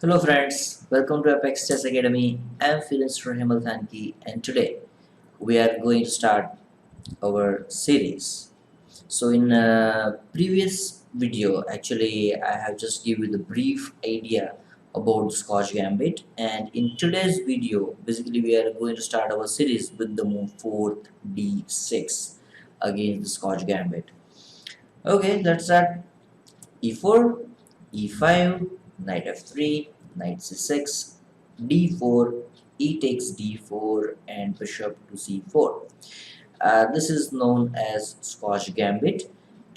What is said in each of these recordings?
Hello friends, welcome to Apex Chess Academy. I am freelancer Hemal Thanki and today we are going to start our series. So in a previous video actually I have just given you the brief idea about Scotch Gambit, and in today's video basically we are going to start our series with the move 4th d6 against the Scotch Gambit. Okay, let's start. e4, e5, knight f3, knight c6, d4, e takes d4, and bishop to c4. This is known as Scotch Gambit.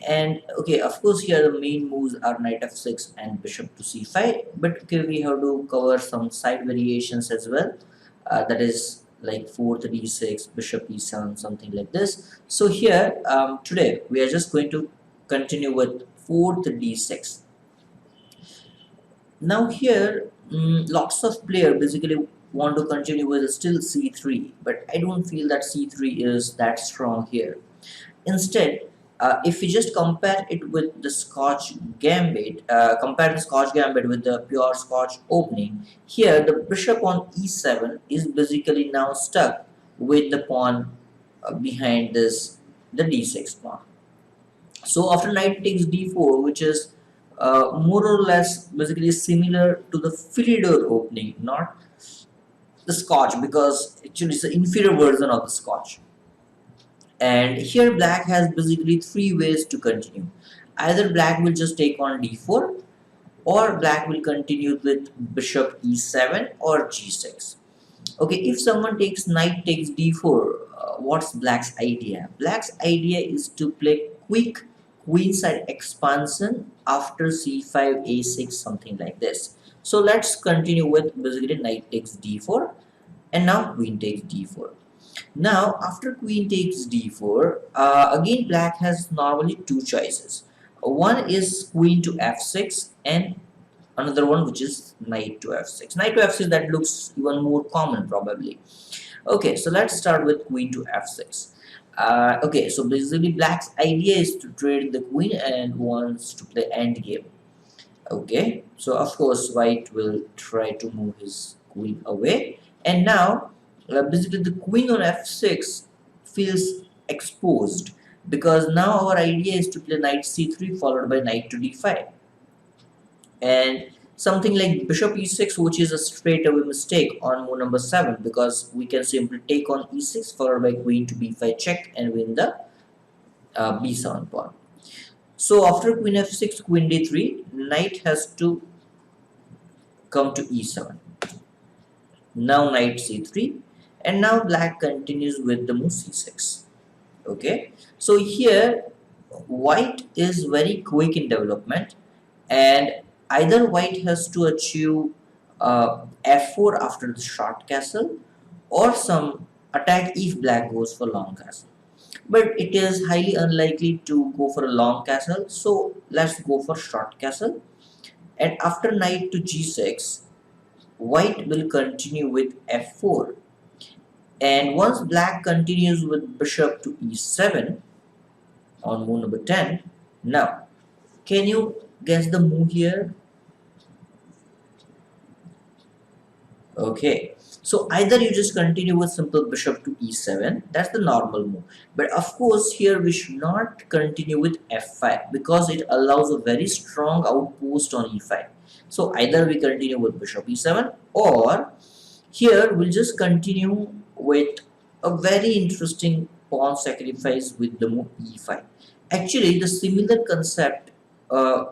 And okay, of course, here the main moves are knight f6 and bishop to c5. But okay, we have to cover some side variations as well. That is like 4th d6, bishop e7, something like this. So here, today we are just going to continue with 4th d6. Now here, lots of players basically want to continue with still c3, but I don't feel that c3 is that strong here. Instead, if we just compare it with the Scotch Gambit, compare the Scotch Gambit with the pure Scotch opening, here the bishop on e7 is basically now stuck with the pawn behind this, the d6 pawn. So after knight takes d4, which is more or less basically similar to the Philidor opening, not the Scotch, because actually it's the inferior version of the Scotch. And here black has basically three ways to continue. Either black will just take on d4, or black will continue with bishop e7 or g6. Okay, if someone takes knight takes d4, what's black's idea? Black's idea is to play quick queenside expansion after c5 a6, something like this. So let's continue with basically knight takes d4, and now queen takes d4. Now after queen takes d4, again black has normally two choices. One is queen to f6 and another one which is knight to f6. Knight to f6, that looks even more common probably. Okay, so let's start with queen to f6. Okay, so basically black's idea is to trade the queen and wants to play endgame. Okay, so of course white will try to move his queen away, and now basically the queen on f6 feels exposed, because now our idea is to play knight c3 followed by knight to d5, and something like bishop e6, which is a straightaway mistake on move number 7, because we can simply take on e6 followed by queen to b5 check and win the b7 pawn. So after queen f6, queen d3, knight has to come to e7. Now knight c3, and now black continues with the move c6. Okay, so here white is very quick in development, and either white has to achieve f4 after the short castle, or some attack if black goes for long castle, but it is highly unlikely to go for a long castle, so let's go for short castle. And after knight to g6, white will continue with f4, and once black continues with bishop to e7 on move number 10. Now can you guess the move here? Okay, so either you just continue with simple bishop to e7, that's the normal move, but of course here we should not continue with f5 because it allows a very strong outpost on e5. So either we continue with bishop e7, or here we'll just continue with a very interesting pawn sacrifice with the move e5. Actually the similar concept I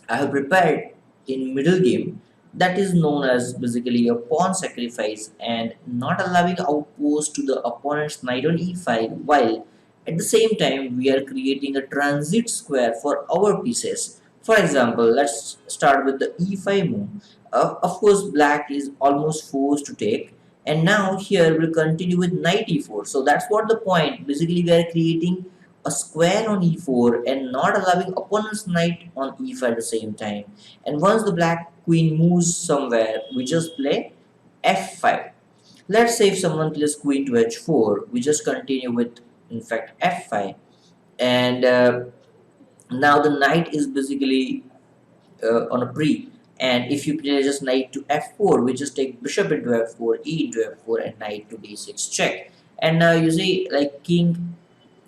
have prepared in middle game, that is known as basically a pawn sacrifice and not allowing outpost to the opponent's knight on e5, while at the same time we are creating a transit square for our pieces. For example, let's start with the e5 move. Of course black is almost forced to take, and now here we'll continue with knight e4. So that's what the point, basically we are creating a square on e4 and not allowing opponent's knight on e5 at the same time. And once the black queen moves somewhere, we just play f5. Let's say if someone plays queen to h4, we just continue with in fact f5, and now the knight is basically on a pre. And if you play just knight to f4, we just take bishop into f4, e into f4, and knight to d6 check. And now you see, like, king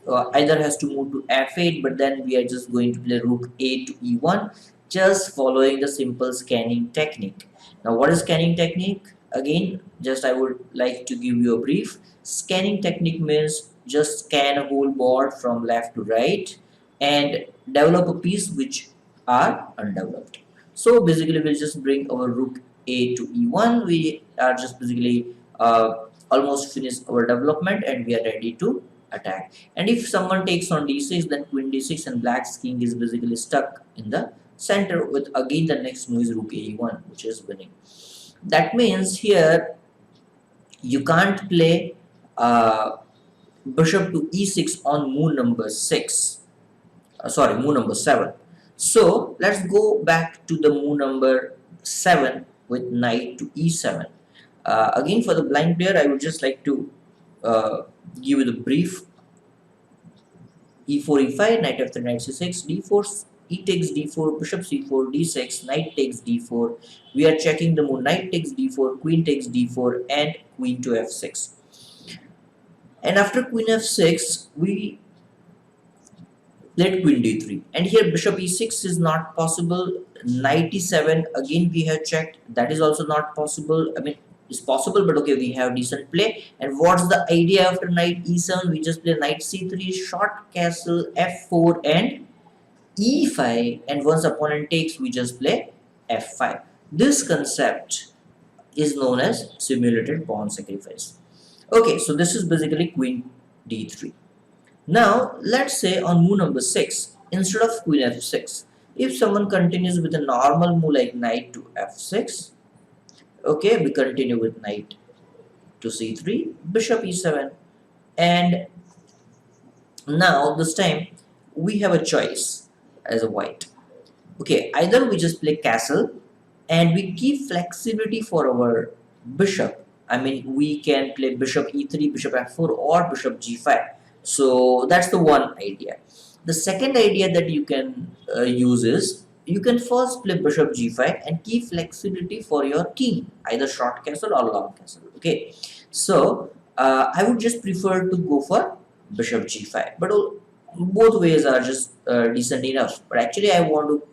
either has to move to f8, but then we are just going to play rook a to e1, just following the simple scanning technique. Now, what is scanning technique? Again, just I would like to give you a brief. Scanning technique means just scan a whole board from left to right and develop a piece which are undeveloped. So basically, we'll just bring our rook a to e1. We are just basically almost finished our development, and we are ready to attack. And if someone takes on d6, then queen d6, and black's king is basically stuck in the center with again the next move is rook a1, which is winning. That means here you can't play bishop to e6 on move number 6. Sorry, move number 7. So let's go back to the move number 7 with knight to e7. Again, for the blind player, I would just like to give you the brief. e4, e5, knight after knight c6, d4, e takes d4, bishop c4, d6, knight takes d4. We are checking the move. Knight takes d4, queen takes d4, and queen to f6. And after queen f6, we played queen d3. And here bishop e6 is not possible. Knight e7, again we have checked. That is also not possible. I mean, it's possible, but okay, we have decent play. And what's the idea after knight e7? We just play knight c3, short castle, f4, and e5. And once opponent takes, we just play f5. This concept is known as simulated pawn sacrifice. Okay, so this is basically queen d3. Now, let's say on move number 6, instead of queen f6, if someone continues with a normal move like knight to f6, okay, we continue with knight to c3, bishop e7, and now this time we have a choice as a white. Okay, either we just play castle and we keep flexibility for our bishop. I mean, we can play bishop e3, bishop f4, or bishop g5. So that's the one idea. The second idea that you can use is you can first play bishop g5 and keep flexibility for your king, either short castle or long castle. Okay, so I would just prefer to go for bishop g5, but both ways are just decent enough. But actually, I want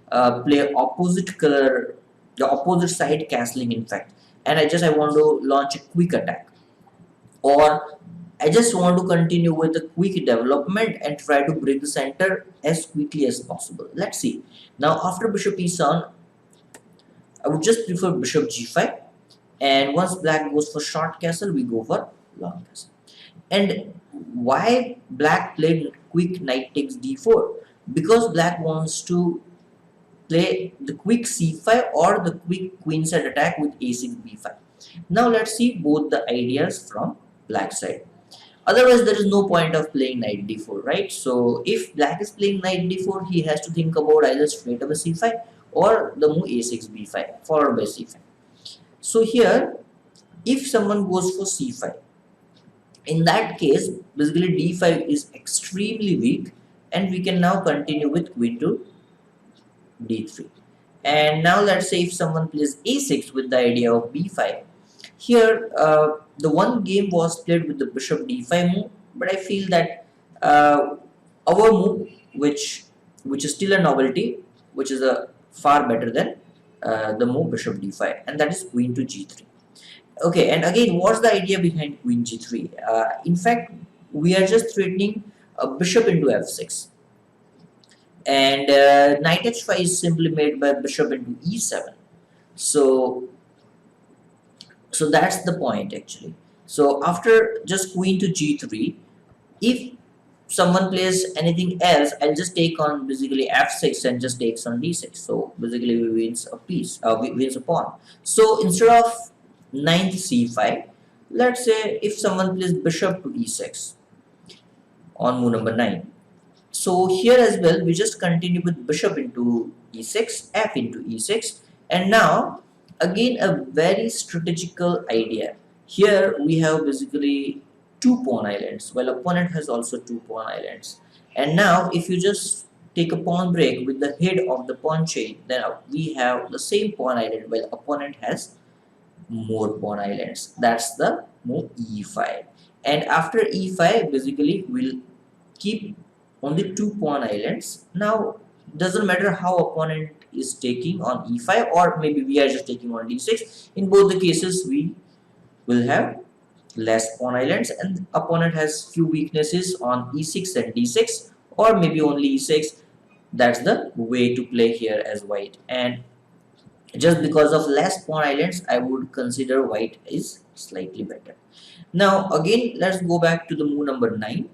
to play opposite color, the opposite side castling, in fact, and I want to launch a quick attack, or I just want to continue with the quick development and try to break the center as quickly as possible. Let's see. Now after bishop e7, I would just prefer bishop g5, and once black goes for short castle, we go for long castle. And why black played quick knight takes d4? Because black wants to play the quick c5 or the quick queenside attack with a6 b5. Now let's see both the ideas from black side. Otherwise, there is no point of playing knight d4, right? So if black is playing knight d4, he has to think about either straight away c5 or the move a6 b5 followed by c5. So here, if someone goes for c5, in that case, basically d5 is extremely weak, and we can now continue with queen to d3. And now let's say if someone plays a6 with the idea of b5, here the one game was played with the bishop d5 move, but I feel that our move, which is still a novelty, which is a far better than the move bishop d5, and that is queen to g3. Okay, and again, what's the idea behind queen g3? In fact, we are just threatening a bishop into f6, and knight h5 is simply made by bishop into e7. So that's the point actually. So after just queen to g3, if someone plays anything else, I'll just take on basically f6 and just takes on d6. So basically we wins a piece, we wins a pawn. So instead of ninth c5, let's say if someone plays bishop to e6 on move number 9. So here as well, we just continue with bishop into e6, f into e6, and now again a very strategical idea. Here we have basically two pawn islands, while opponent has also two pawn islands. And now if you just take a pawn break with the head of the pawn chain, then we have the same pawn island while opponent has more pawn islands. That's the move e5. And after e5, basically we'll keep only two pawn islands. Now doesn't matter how opponent is taking on e5, or maybe we are just taking on d6. In both the cases, we will have less pawn islands, and opponent has few weaknesses on e6 and d6, or maybe only e6. That's the way to play here as white. And just because of less pawn islands, I would consider white is slightly better. Now again, let's go back to the move number 9.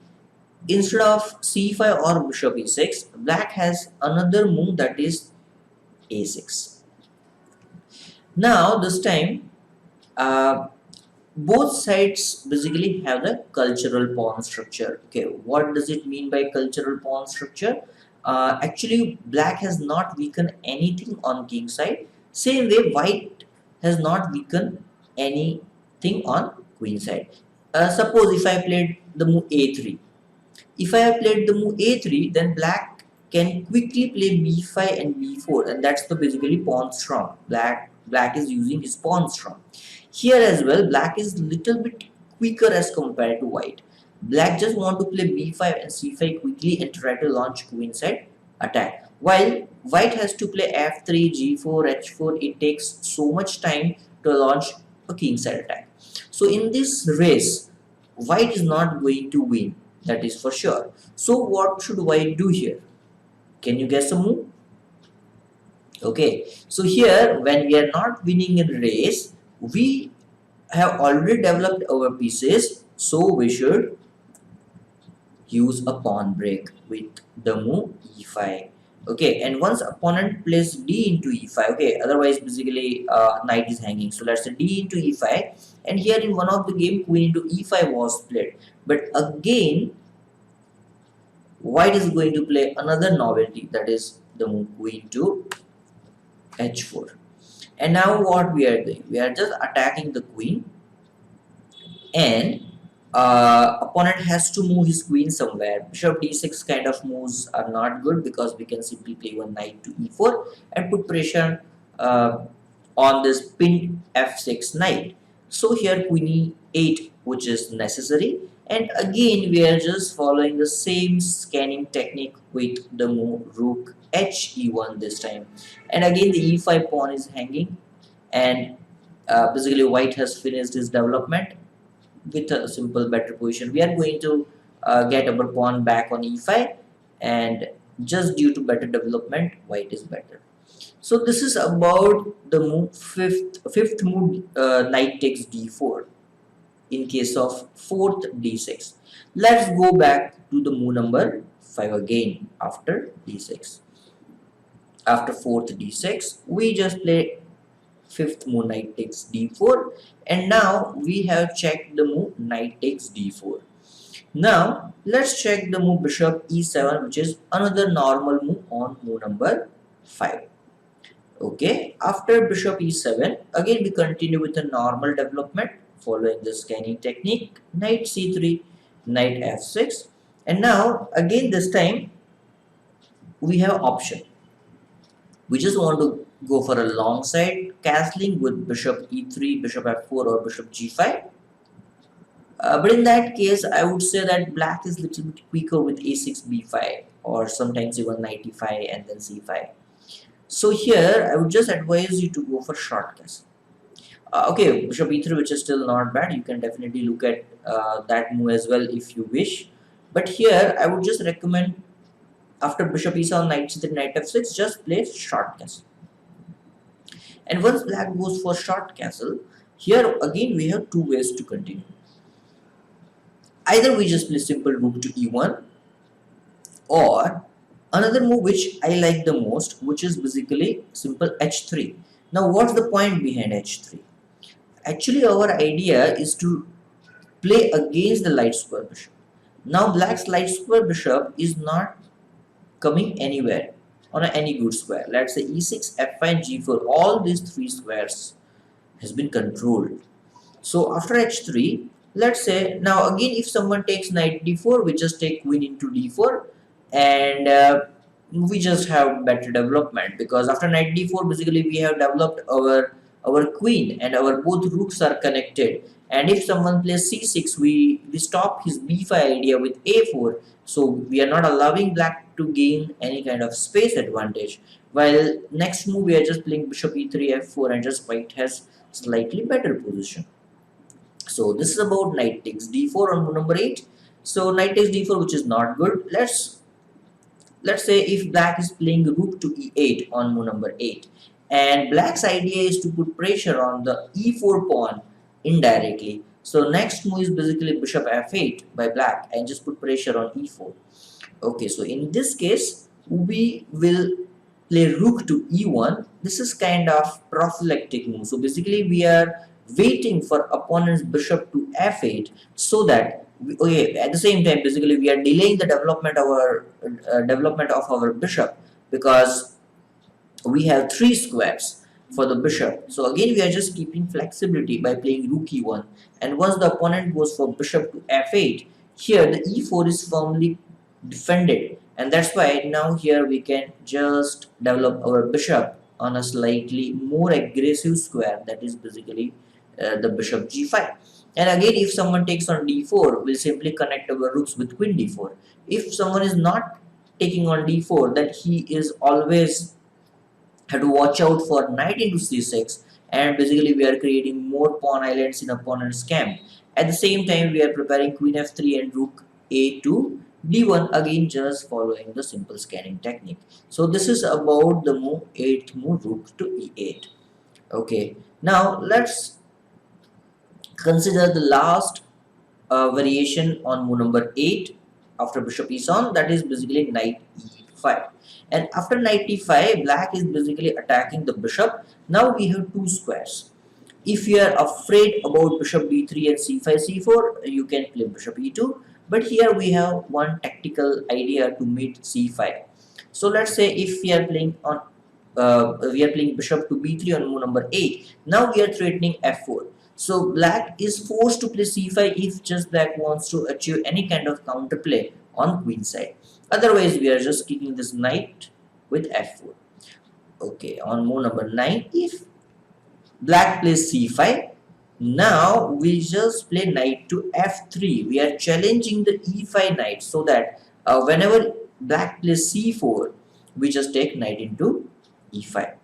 Instead of c5 or bishop e6, black has another move, that is a6. Now this time, both sides basically have the cultural pawn structure. Okay, what does it mean by cultural pawn structure? Actually, black has not weakened anything on king side. Same way, white has not weakened anything on queen side. Suppose if I played the move a3. If I have played the move a3, then black can quickly play b5 and b4, and that's the basically pawn strong. Black is using his pawn strong. Here as well, black is little bit quicker as compared to white. Black just want to play b5 and c5 quickly and try to launch queenside attack. While white has to play f3, g4, h4, it takes so much time to launch a kingside attack. So in this race, white is not going to win. That is for sure. So what should white do here? Can you guess a move? Okay. So here, when we are not winning a race, we have already developed our pieces. So we should use a pawn break with the move e5. Okay, and once opponent plays d into e5, okay, otherwise basically knight is hanging. So let's say d into e5, and here in one of the game queen into e5 was played. But again, white is going to play another novelty, that is the move queen to h4. And now what we are doing? We are just attacking the queen, and opponent has to move his queen somewhere. Bishop d6 kind of moves are not good because we can simply play one knight to e4 and put pressure on this pinned f6 knight. So here queen e8, which is necessary, and again we are just following the same scanning technique with the move rook h e1 this time. And again the e5 pawn is hanging, and basically white has finished his development with a simple better position. We are going to get our pawn back on e5, and just due to better development, white is better. So this is about the move fifth move, knight takes d4 in case of fourth d6. Let's go back to the move number 5 again after d6. After fourth d6, we just play fifth move knight takes d4, and now we have checked the move knight takes d4. Now let's check the move bishop e7, which is another normal move on move number 5. Okay, after bishop e7, again we continue with the normal development following the scanning technique, knight c3, knight f6, and now again this time we have option. We just want to go for a long side castling with bishop e3, bishop f4, or bishop g5. But in that case, I would say that black is a little bit quicker with a6, b5, or sometimes even knight e5 and then c5. So here, I would just advise you to go for short castle. Okay, bishop e3, which is still not bad. You can definitely look at that move as well if you wish. But here, I would just recommend after bishop e7, knight c3, knight f6, just play short castle. And once black goes for short castle, here again we have two ways to continue. Either we just play simple rook to e1, or another move which I like the most, which is basically simple h3. Now what's the point behind h3? Actually our idea is to play against the light square bishop. Now black's light square bishop is not coming anywhere on any good square. Let's say e6, f5, g4, all these three squares has been controlled. So after h3, let's say now again if someone takes knight d4, we just take queen into d4, and we just have better development, because after knight d4 basically we have developed our queen and our both rooks are connected. And if someone plays c6, we stop his b5 idea with a4. So we are not allowing black to gain any kind of space advantage. While next move we are just playing bishop e3 f4, and just white has slightly better position. So this is about knight takes d4 on move number 8. So knight takes d4, which is not good. Let's say if black is playing rook to e8 on move number 8, and black's idea is to put pressure on the e4 pawn indirectly. So next move is basically bishop f8 by black, and just put pressure on e4. Okay, so in this case we will play rook to e1. This is kind of prophylactic move. So basically we are waiting for opponent's bishop to f8, so that okay, at the same time basically we are delaying the development of our bishop, because we have 3 squares for the bishop. So again we are just keeping flexibility by playing rook e1, and once the opponent goes for bishop to f8, here the e4 is firmly defended, and that's why now here we can just develop our bishop on a slightly more aggressive square, that is basically the bishop g5. And again if someone takes on d4, we'll simply connect our rooks with queen d4. If someone is not taking on d4, then he is always have to watch out for knight into c6, and basically we are creating more pawn islands in opponent's camp. At the same time we are preparing queen f3 and rook a to d1, again just following the simple scanning technique. So this is about the move 8th move, rook to e8. Okay, now let's consider the last variation on move number 8 after bishop is on, that is basically knight e5. And after knight e5, black is basically attacking the bishop. Now we have 2 squares. If you are afraid about bishop b3 and c5 c4, you can play bishop e2, but here we have one tactical idea to meet c5. So let's say if we are playing bishop to b3 on move number 8, now we are threatening f4. So black is forced to play c5 if just black wants to achieve any kind of counterplay on queen side. Otherwise we are just kicking this knight with f4. Okay, on move number 9, if black plays c5, now we just play knight to f3. We are challenging the e5 knight, so that whenever black plays c4, we just take knight into e5.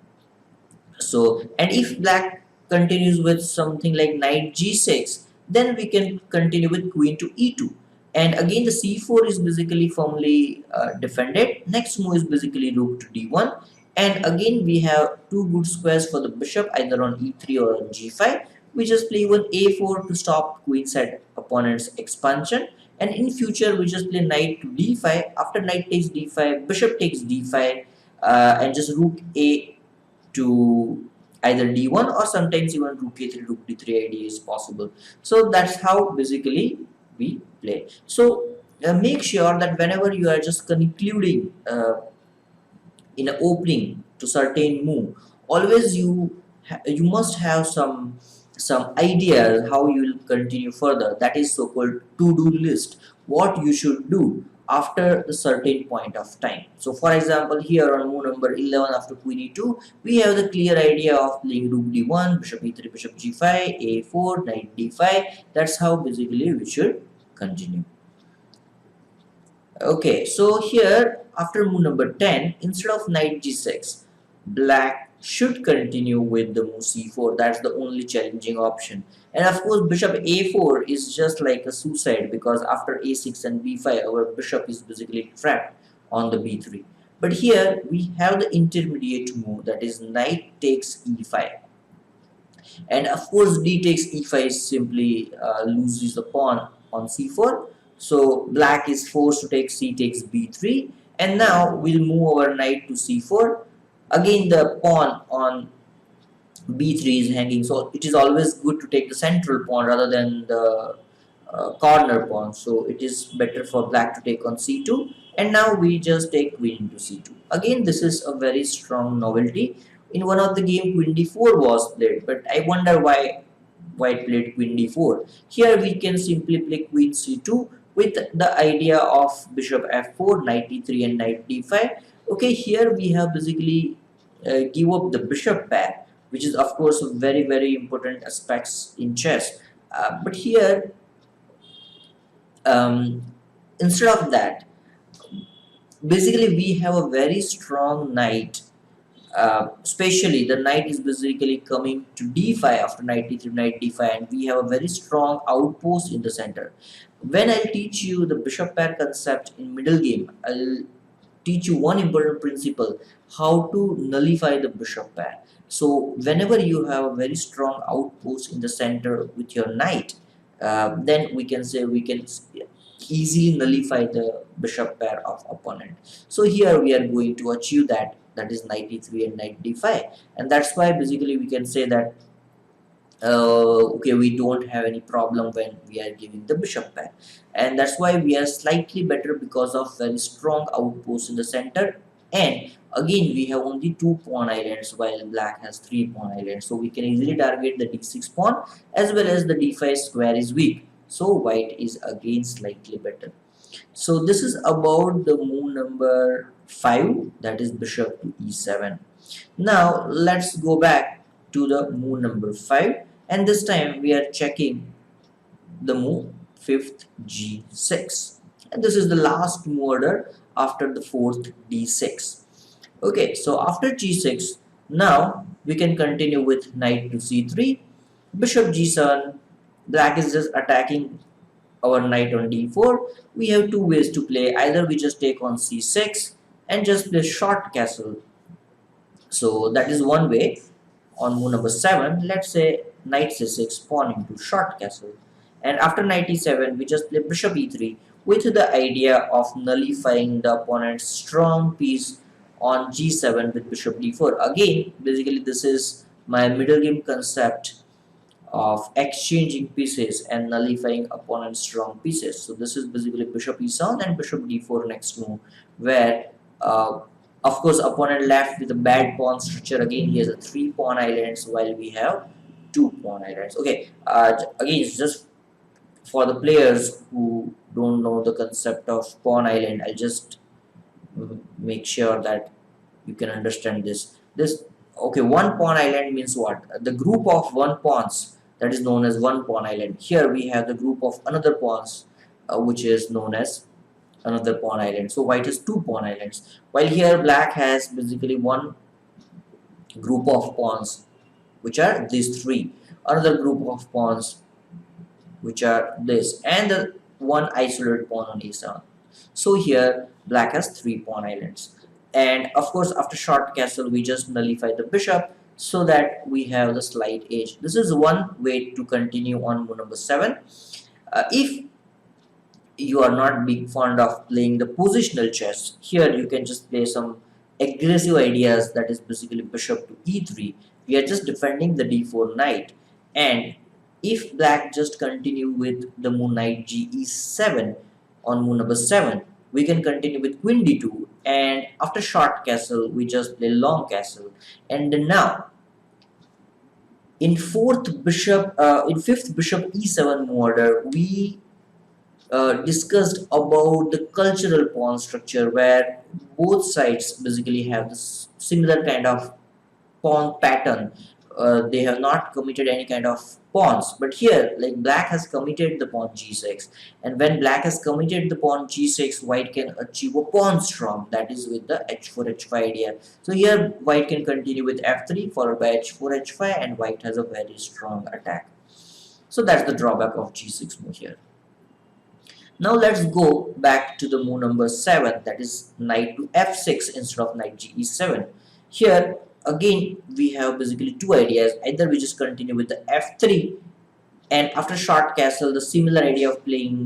So, and if black continues with something like knight g6, then we can continue with queen to e2. And again the c4 is basically firmly defended. Next move is basically rook to d1, and again we have 2 good squares for the bishop, either on e3 or on g5. We just play one a4 to stop queen side opponent's expansion, and in future we just play knight to d5. After knight takes d5, bishop takes d5, and just rook a to either d1, or sometimes even rook a3, rook d3 idea is possible. So that's how basically we play. So make sure that whenever you are just concluding in an opening to certain move, always you must have some ideas how you will continue further. That is so called to-do list, what you should do after a certain point of time. So for example, here on move number 11 after queen e2, we have the clear idea of playing rook d1, bishop e3, bishop g5, a4, knight d5. That's how basically we should continue. Okay, so here after move number 10, instead of knight g6, black should continue with the move c4. That's the only challenging option. And of course bishop a4 is just like a suicide, because after a6 and b5 our bishop is basically trapped on the b3. But here we have the intermediate move, that is knight takes e5. And of course d takes e5 simply loses the pawn on c4. So black is forced to take c takes b3, and now we'll move our knight to c4. Again the pawn on b3 is hanging, so it is always good to take the central pawn rather than the corner pawn. So it is better for black to take on c2, and now we just take queen to c2. Again this is a very strong novelty. In one of the game queen d4 was played, but I wonder why white played queen d4. Here we can simply play queen c2 with the idea of bishop f4, knight e3 and knight d5. Okay, here we have basically give up the bishop pair, which is of course a very important aspects in chess. But here, um, instead of that, basically we have a very strong knight. Especially the knight is basically coming to d5 after knight d3, knight d5, and we have a very strong outpost in the center. When I'll teach you the bishop pair concept in middle game, I'll teach you one important principle: how to nullify the bishop pair. So whenever you have a very strong outpost in the center with your knight, then we can say we can easily nullify the bishop pair of opponent. So here we are going to achieve that, that is knight e3 and knight d5, and that's why basically we can say that okay, we don't have any problem when we are giving the bishop pair, and that's why we are slightly better because of very strong outpost in the center. And again, we have only 2 pawn islands while black has 3 pawn islands, so we can easily target the d6 pawn, as well as the d5 square is weak, so white is again slightly better. So this is about the move number 5, that is bishop to e7. Now let's go back to the move number 5, and this time we are checking the move 5th g6, and this is the last move order after the 4th d6. Okay, so after g6, now we can continue with knight to c3, bishop g7. Black is just attacking our knight on d4. We have two ways to play: either we just take on c6 and just play short castle. So that is one way. On move number 7, let's say knight c6, pawn into short castle, and after knight e7 we just play bishop e3 with the idea of nullifying the opponent's strong piece on g7 with bishop d4. Again, basically this is my middle game concept of exchanging pieces and nullifying opponent's strong pieces. So this is basically bishop e7 and bishop d4 next move, where of course opponent left with a bad pawn structure. Again, he has a 3 pawn islands while we have 2 pawn islands. Okay, again, it's just for the players who don't know the concept of pawn island, I'll just make sure that you can understand this. Okay, one pawn island means what? The group of one pawns, that is known as one pawn island. Here we have the group of another pawns, which is known as another pawn island. So white has 2 pawn islands, while here black has basically one group of pawns, which are these 3, another group of pawns, which are this, and the one isolated pawn on e7. So here black has 3 pawn islands, and of course after short castle we just nullify the bishop so that we have the slight edge. This is one way to continue on move number 7. If you are not big fond of playing the positional chess, here you can just play some aggressive ideas, that is basically bishop to e3. We are just defending the d4 knight, and if black just continue with the move knight ge7 on move number 7, we can continue with queen d2, and after short castle we just play long castle. And now in 5th bishop e7 move order, we discussed about the cultural pawn structure, where both sides basically have this similar kind of pawn pattern. They have not committed any kind of pawns, but here like black has committed the pawn g6, and when black has committed the pawn g6, white can achieve a pawn storm, that is with the h4 h5 idea. So here white can continue with f3 followed by h4 h5, and white has a very strong attack. So that's the drawback of g6 move here. Now let's go back to the move number 7, that is knight to f6 instead of knight ge7. Here again we have basically 2 ideas: either we just continue with the f3, and after short castle the similar idea of playing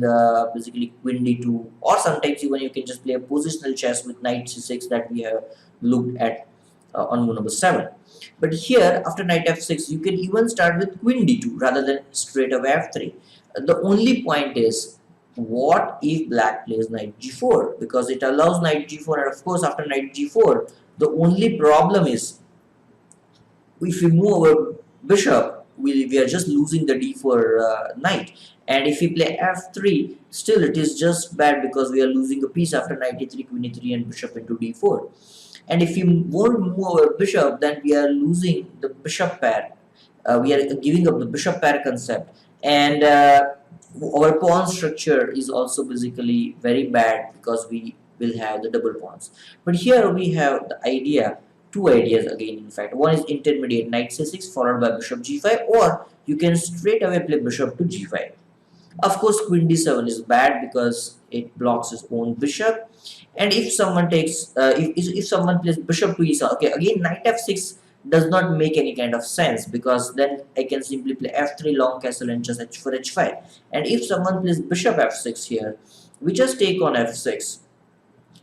basically queen d2, or sometimes even you can just play a positional chess with knight c6 that we have looked at on move number 7. But here after knight f6 you can even start with queen d2 rather than straight away f3. The only point is, what if black plays knight g4, because it allows knight g4, and of course after knight g4 the only problem is, if we move our bishop, we are just losing the d4 knight. And if we play f3, still it is just bad because we are losing a piece after knight e3, queen e3, and bishop into d4. And if we won't move our bishop, then we are losing the bishop pair. We are giving up the bishop pair concept, and our pawn structure is also basically very bad because we will have the double pawns. But here we have the idea, two ideas again. In fact, one is intermediate knight c6 followed by bishop g5, or you can straight away play bishop to g5. Of course, queen d7 is bad because it blocks his own bishop. And if someone takes, if someone plays bishop to e7, okay, again knight f6 does not make any kind of sense because then I can simply play f3 long castle and just h4 h5. And if someone plays bishop f6 here, we just take on f6,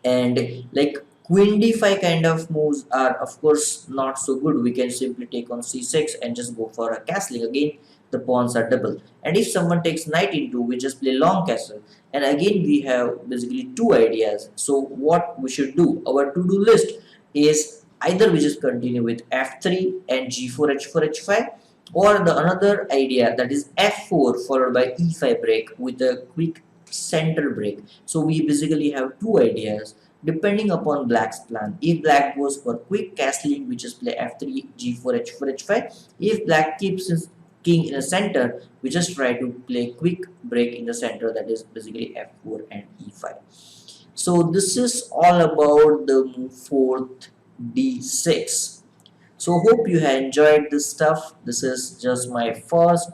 and like queen d5 kind of moves are of course not so good. We can simply take on c6 and just go for a castling. Again, the pawns are double. And if someone takes knight into, we just play long castle. And again we have basically two ideas. So what we should do, our to-do list is either we just continue with f3 and g4 h4 h5, or the another idea, that is f4 followed by e5 break with a quick center break. So we basically have two ideas depending upon black's plan. If black goes for quick castling, we just play f3 g4 h4 h5. If black keeps his king in the center, we just try to play quick break in the center, that is basically f4 and e5. So this is all about the move fourth d6. So hope you have enjoyed this stuff. This is just my first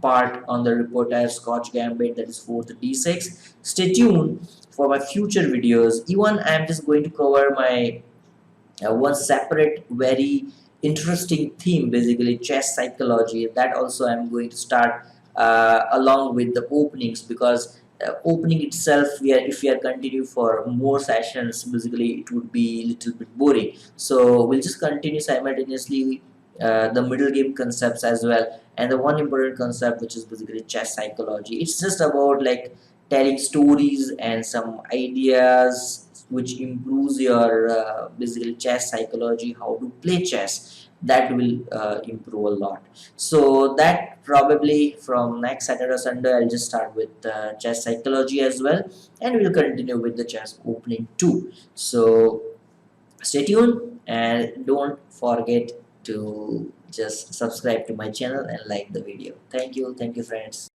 part on the reporter Scotch Gambit, that is 4th d6. Stay tuned for my future videos. Even I am just going to cover my one separate very interesting theme, basically chess psychology. That also I'm going to start along with the openings, because opening itself, if we are continue for more sessions, basically it would be a little bit boring. So we'll just continue simultaneously the middle game concepts as well, and the one important concept which is basically chess psychology. It's just about like telling stories and some ideas which improves your basically chess psychology, how to play chess. That will improve a lot. So that probably from next Saturday or Sunday I'll just start with chess psychology as well, and we'll continue with the chess opening too. So stay tuned and don't forget to just subscribe to my channel and like the video. Thank you friends.